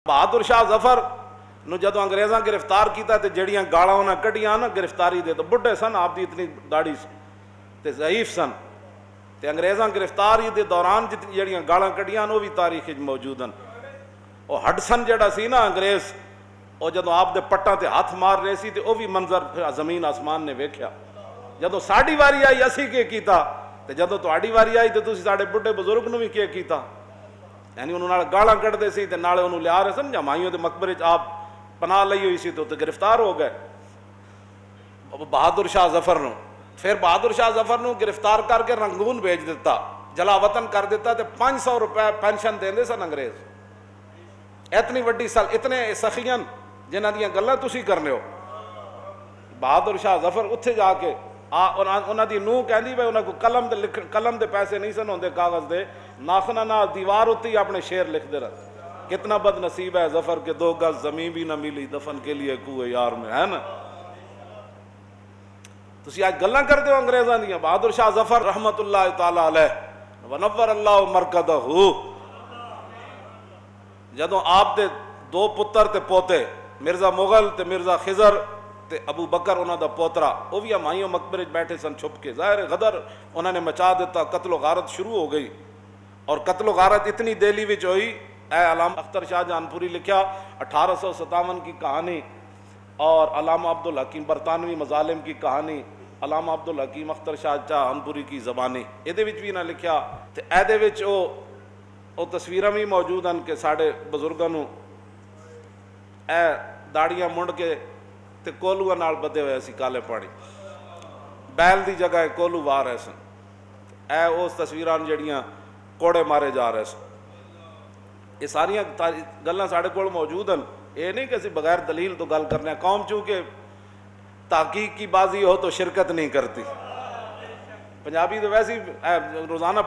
بہادر شاہ ظفر نو جدو انگریزاں گرفتار کیتا تے جڑیاں گالاں انہاں کڈیاں نا گرفتاری دے، تو بڈھے سن، آپ دی اتنی داڑھی تے ضعیف سن، تے انگریزاں گرفتاری دے دوران جڑیاں گالاں کڈیاں وہ بھی تاریخ موجود ہیں۔ وہ ہڈسن جڑا سی نا انگریز، وہ جدو آپ دے پٹاں تے ہاتھ مار رہے سی تے وہ بھی منظر زمین آسمان نے ویکھیا۔ جدو ساڈی واری آئی اسی کے کیتا، تے جدو تہاڈی واری آئی تے تسی ساڈے بڈھے بزرگ نو بھی کے کیتا، یعنی انہوں نے گالاں کڈ دے سی تے نالے انہوں لیا رہے سن جمائیوں دے مقبرے چ آپ پناہ لئی ہوئی سی، تو گرفتار ہو گئے بہادر شاہ ظفر نو۔ پھر بہادر شاہ ظفر نو گرفتار کر کے رنگون بھیج دیتا، جلا وطن کر دیتا، تے 500 روپے پینشن دیندے سن انگریز۔ اتنی وڈی سال اتنے سخیان جنہ دیاں گلاں تسی کرنے ہو۔ بہادر شاہ ظفر اتھے جا کے انہاں دی نوح کہندی بھئی انہاں کو قلم دے پیسے نہیں سن ہوندے کاغذ دے، ناخنا نال دیوار اُتے اپنے شعر لکھ دے رہے۔ کتنا بد نصیب ہے ظفر کے 2 گز زمین بھی نہ ملی، دفن کے لیے کوئے یار میں، ہے نا۔ تسی آج گلاں کرتے ہو انگریزاں دیاں۔ بہادر شاہ ظفر رحمت اللہ تعالی علیہ ونور اللہ مرکدہ، جدوں آپ دے 2 پتر تے پوتے، مرزا مغل تے مرزا خضر تے ابو بکر انہاں دا پوترا، وہ بھی ہمایوں مقبرے بیٹھے سن چھپ کے، ظاہر غدر انہوں نے مچا دیتا، قتل و غارت شروع ہو گئی۔ اور قتل و غارت اتنی دہلی وچ ہوئی، اے علامہ اختر شاہ جہان پوری لکھیا 1857 کی کہانی، اور علامہ عبدالحکیم برطانوی مظالم کی کہانی، علامہ عبدالحکیم اختر شاہ جہان پوری کی زبانی، یہ بھی نہ لکھیا۔ تے ایدے وچ او تصویراں بھی موجود ہیں کہ ساڈے بزرگاں نو اے داڑیاں منڈ کے تے کولوਆਂ نال بدے ہوئے سی کالے پانی، بیل دی جگہ کولو وار رہے سن۔ اے اس تصویراں جڑیاں کوڑے مارے جا رہے سن۔ یہ ساریاں گلاں ساڈے کول موجود ہیں، یہ نہیں کہ اسی بغیر دلیل تو گل کرنے۔ قوم چونکہ تحقیق کی بازی ہو تو شرکت نہیں کرتی۔ پنجابی تو ویسے ہی روزانہ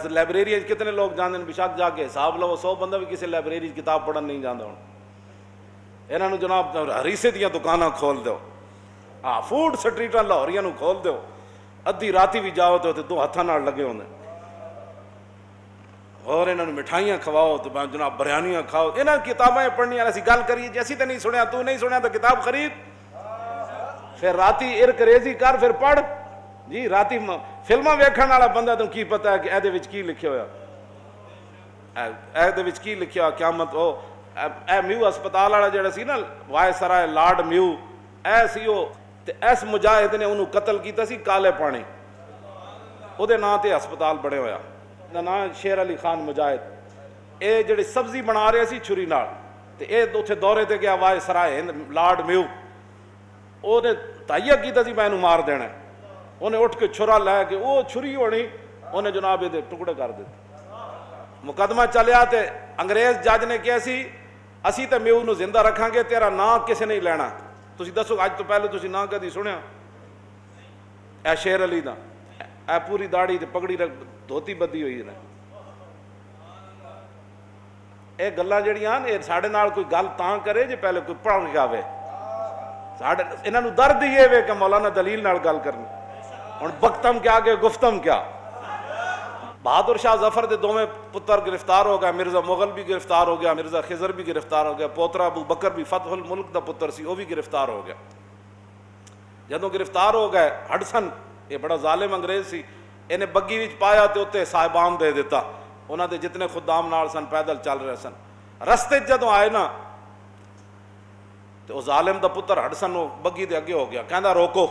لائبریری کتنے لوگ جاندے ہیں، بشک جا کے حساب لو 100 بندہ بھی کسی لائبریری کتاب پڑھن نہیں جاندا ہوں۔ انہاں نو جناب ہریسے دیاں دکاناں کھول دیو، ہاں فوڈ سٹریٹاں لاہوریاں نو کھول دیو، ادھی راتی بھی جاؤ تو 2 ہاتھاں نال لگے ہوندے، اور انہوں نے مٹھائیاں کھواؤ تو جناب بریانیاں کھاؤ۔ انہاں کتابیں پڑھنیاں، اسی گل کریے جی اسی تے نہیں سنیا، تو نہیں سنیا تو کتاب خرید، پھر راتی ارک ریزی کر، پھر پڑھ جی۔ راتی فلماں ویکھن والا بندہ تو کی پتہ ہے کہ اے دے وچ کی لکھیا ہویا، اے دے وچ کی لکھیا قیامت۔ اے میو ہسپتال والا جڑا سی نا وائے سرائے لارڈ میو، اے سی او تے اس مجاہد نے انہوں قتل کیتا سی کالے پانی، او دے نام تے ہسپتال بڑے ہویا، نام شیر علی خان مجاہد۔ اے جڑی سبزی بنا رہے سی چھری نال، تے اے اتھے دورے تے گیا وائے سرائے ہند لارڈ میو، او نے تہیہ کیتا سی میں انہوں مار دینا ہے، انہیں اٹھ کے چھرا لے کے وہ چھری ہونی انہیں جناب یہ ٹکڑے کر دیتے۔ مقدمہ چلیا تے انگریز جج نے کیا سی اسی تے میو نو زندہ رکھاں گے، تیرا نام کسے نہیں لینا۔ تسی دسو اج تو پہلے تسی نام کدی سنیا اے شیر علی دا؟ اے پوری داڑھی تے پگڑی دھوتی بدی ہوئی ہے۔ اے گلاں جڑیاں اے ساڈے نال کوئی گل تاں کرے جے پہلے کوئی پڑھ کے آوے، ساڈے انہاں نو درد یہ وے کہ مولانا دلیل نال گل کرنی، ہن بختم کیا کہ گفتم کیا۔ بہادر شاہ ظفر دے 2 پتر گرفتار ہو گئے، مرزا مغل بھی گرفتار ہو گیا، مرزا خضر بھی گرفتار ہو گیا، پوترا ابو بکر بھی فتح الملک دا پتر سی وہ بھی گرفتار ہو گیا۔ جدوں گرفتار ہو گئے ہڈسن، یہ بڑا ظالم انگریز سی، انہیں بگی وچ پایا تے اتنے صاحبان دے دیتا، انہاں دے جتنے خدام نال سن پیدل چل رہے سن۔ رستے جدوں آئے نا تے وہ ظالم دا پتر ہڈسن وہ بگی دے اگے ہو گیا، کہندا روکو۔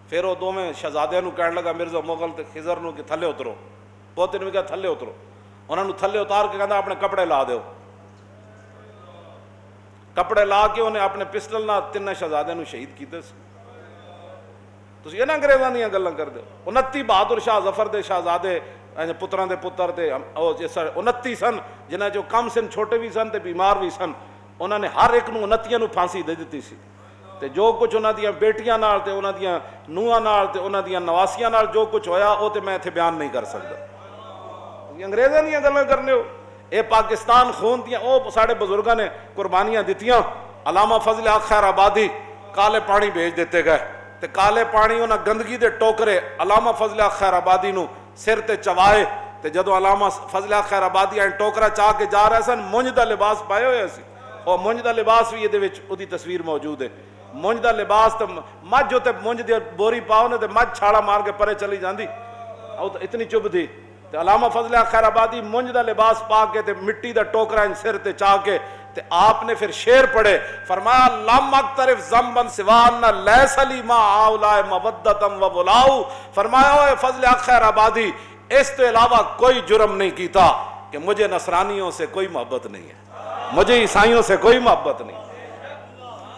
پھر وہ 2 شہزادیاں نو کہنے لگا مرزا مغل تے خضر نو کہ تھلے اترو، پوتے نے بھی کہا تھلے اترو، انہوں نے تھلے اتار کے کہندا اپنے کپڑے لا دیو۔ کپڑے لا کے انہیں اپنے پسٹل نال 3 شہزادیاں نو شہید کیتے سی۔ تسی انہاں انگریزاں دیاں گلاں کردے ہو۔ 29 بہادر شاہ ظفر دے شہزادے پتراں دے پتر تے 29 سن، جنہاں جو کم سن چھوٹے بھی سن تے بیمار بھی سن، انہوں نے ہر ایک نو 29 نو پھانسی دے دیتی سی۔ تے جو کچھ انہاں دیاں بیٹیاں نال تے انہاں دیاں نوہاں نال تے انہاں دیاں نواسیاں نال جو کچھ ہویا وہ تے میں اتھے بیان نہیں کر سکتا۔ انگریزاں دیاں گلاں کرنے ہو، اے پاکستان خون دیاں او ساڈے بزرگاں نے قربانیاں دتیاں۔ علامہ فضل حق خیر آبادی کالے پانی بھیج دیتے گئے، تے کالے پانی انہاں گندگی دے ٹوکرے علامہ فضل حق خیر آبادی نو سر تے چوائے تے جدو علامہ فضل خیر آبادی ٹوکرا چاہ کے جا رہے سن مونج دا لباس پائے ہوئے سی، اور مونج دا لباس بھی یہ دی تصویر موجود ہے۔ مونج دا لباس تو مجھ ہوتے مونج دی بوری پاؤ نے تے مجھ چھاڑا مار کے پرے چلی جاندی، اتنی چب تھی۔ تے علامہ فضل خیر آبادی مونج دا لباس پا کے تے مٹی دا ٹوکرا ان سر تے چاہ کے تے آپ نے پھر شعر پڑھے، فرمایا لم اقترف ذنبا سوان لیس لی ما ہؤلاء مودۃ و ولاء، فرمایا اے فضل خیر آبادی اس تو علاوہ کوئی جرم نہیں کیتا کہ مجھے نصرانیوں سے کوئی محبت نہیں ہے، مجھے عیسائیوں سے کوئی محبت نہیں۔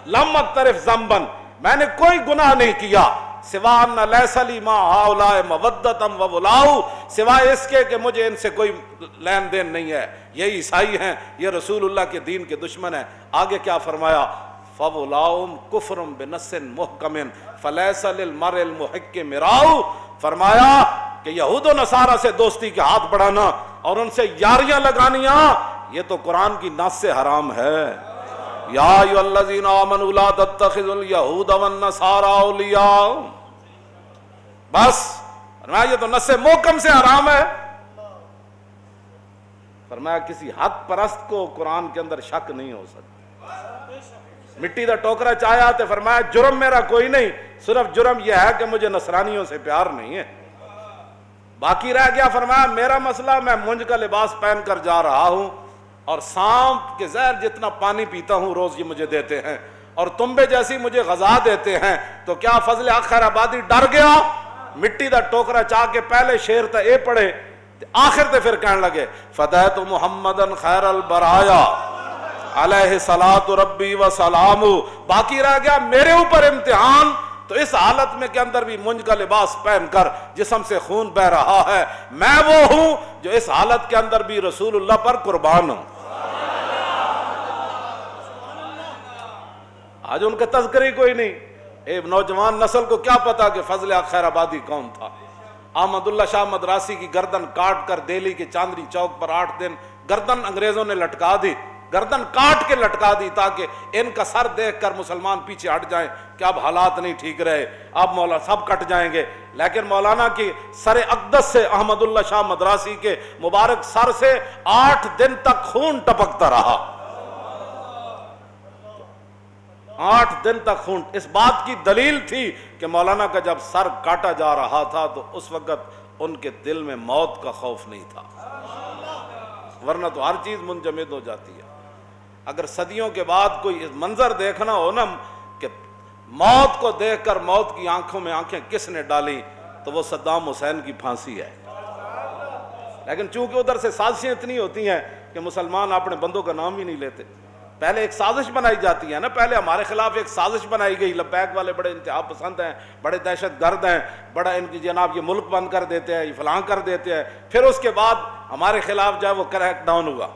لم اقترف ذنبا، میں نے کوئی گناہ نہیں کیا، سوان لیس لی ما ہؤلاء مودۃ و ولاء، سوائے اس کے کہ مجھے ان سے کوئی لین دین نہیں ہے، یہ عیسائی ہیں، یہ رسول اللہ کے دین کے دشمن ہیں۔ آگے کیا فرمایا؟ فَوْلَاؤُمْ كُفْرٌ بِنَصٍ مُحْكَمٍ فَلَيْسَ لِلْمَرْءِ الْمُحِقِّ مِرَاءُ، فرمایا کہ یہود و نصارہ سے دوستی کے ہاتھ بڑھانا اور ان سے یاریاں لگانیاں یہ تو قرآن کی نص سے حرام ہے۔ یا ایھا الذین آمنوا لا تتخذوا اليہود والنصارى اولیاء، بس فرمایا یہ تو نص محکم سے حرام ہے۔ فرمایا کسی حق پرست کو قرآن کے اندر شک نہیں ہو سکتا۔ مٹی دا ٹوکرا چاہیا تو فرمایا جرم میرا کوئی نہیں، صرف جرم یہ ہے کہ مجھے نصرانیوں سے پیار نہیں ہے۔ باقی رہ گیا فرمایا میرا مسئلہ، میں مونج کا لباس پہن کر جا رہا ہوں اور سانپ کے زہر جتنا پانی پیتا ہوں روز یہ مجھے دیتے ہیں، اور تنبے جیسی مجھے غذا دیتے ہیں، تو کیا فضل خیر آبادی ڈر گیا؟ مٹی دا ٹوکرا چاہ کے پہلے شعر تا اے پڑھے، آخر تے پھر کہنے لگے فدیت محمدن خیر البرایا علیہ صلاۃ ربی و سلام۔ باقی رہ گیا میرے اوپر امتحان، تو اس حالت میں کے اندر بھی مونج کا لباس پہن کر جسم سے خون بہ رہا ہے، میں وہ ہوں جو اس حالت کے اندر بھی رسول اللہ پر قربان ہوں۔ آج ان کا تذکر ہی کوئی نہیں۔ اے نوجوان نسل کو کیا پتا کہ فضل خیر آبادی کون تھا؟ احمد اللہ شاہ مدراسی کی گردن کاٹ کر دہلی کے چاندنی چوک پر 8 دن گردن انگریزوں نے لٹکا دی، گردن کاٹ کے لٹکا دی تاکہ ان کا سر دیکھ کر مسلمان پیچھے ہٹ جائیں کہ اب حالات نہیں ٹھیک رہے، اب مولا سب کٹ جائیں گے۔ لیکن مولانا کی سر اقدس سے احمد اللہ شاہ مدراسی کے مبارک سر سے 8 دن تک خون ٹپکتا رہا، 8 دن تک خون۔ اس بات کی دلیل تھی کہ مولانا کا جب سر کاٹا جا رہا تھا تو اس وقت ان کے دل میں موت کا خوف نہیں تھا، ورنہ تو ہر چیز منجمد ہو جاتی ہے۔ اگر صدیوں کے بعد کوئی منظر دیکھنا ہو نا کہ موت کو دیکھ کر موت کی آنکھوں میں آنکھیں کس نے ڈالی، تو وہ صدام حسین کی پھانسی ہے۔ لیکن چونکہ ادھر سے سازشیں اتنی ہوتی ہیں کہ مسلمان اپنے بندوں کا نام ہی نہیں لیتے۔ پہلے ایک سازش بنائی جاتی ہے نا، پہلے ہمارے خلاف ایک سازش بنائی گئی، لبیک والے بڑے انتہا پسند ہیں، بڑے دہشت گرد ہیں، بڑا ان کی جناب یہ ملک بند کر دیتے ہیں، یہ فلاں کر دیتے ہیں۔ پھر اس کے بعد ہمارے خلاف جو ہے وہ کریک ڈاؤن ہوا،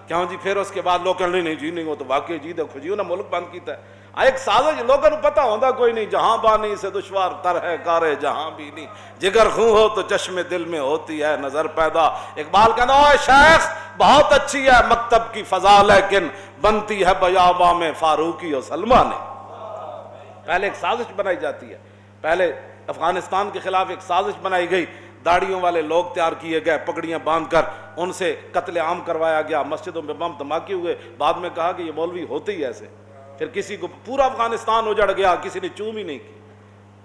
کیوں جی؟ پھر اس کے بعد لوگ کہنے نہیں جی نہیں وہ تو واقعی جی دیکھو جی انہوں نے ملک بند کیتا ہے۔ ایک سازش لوگوں کو پتہ ہوتا کوئی نہیں، جہاں بانی سے دشوار تر ہے کارے جہاں بھی نہیں، جگر خوں ہو تو چشم دل میں ہوتی ہے نظر پیدا۔ اقبال کہنا اوے شیخ بہت اچھی ہے مکتب کی فضا لیکن بنتی ہے بیاباں میں فاروقی اور سلمان نے۔ پہلے ایک سازش بنائی جاتی ہے، پہلے افغانستان کے خلاف ایک سازش بنائی گئی، داڑھیوں والے لوگ تیار کیے گئے، پگڑیاں باندھ کر ان سے قتل عام کروایا گیا، مسجدوں میں بم دھماکے ہوئے، بعد میں کہا کہ یہ مولوی ہوتے ہی ایسے۔ پھر کسی کو پورا افغانستان اجڑ گیا، کسی نے چوم ہی نہیں کی۔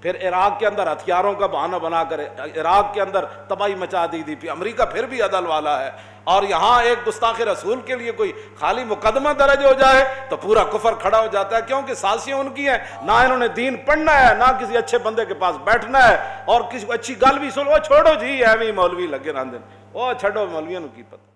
پھر عراق کے اندر ہتھیاروں کا بہانہ بنا کر عراق کے اندر تباہی مچا دی تھی۔ امریکہ پھر بھی عدل والا ہے، اور یہاں ایک گستاخ رسول کے لیے کوئی خالی مقدمہ درج ہو جائے تو پورا کفر کھڑا ہو جاتا ہے، کیونکہ سازشیں ان کی ہیں، نہ انہوں نے دین پڑھنا ہے، نہ کسی اچھے بندے کے پاس بیٹھنا ہے، اور کسی کو اچھی گل بھی سنو چھوڑو جی ایویں مولوی لگے رہندے، وہ چھڈو مولویوں کی پتہ۔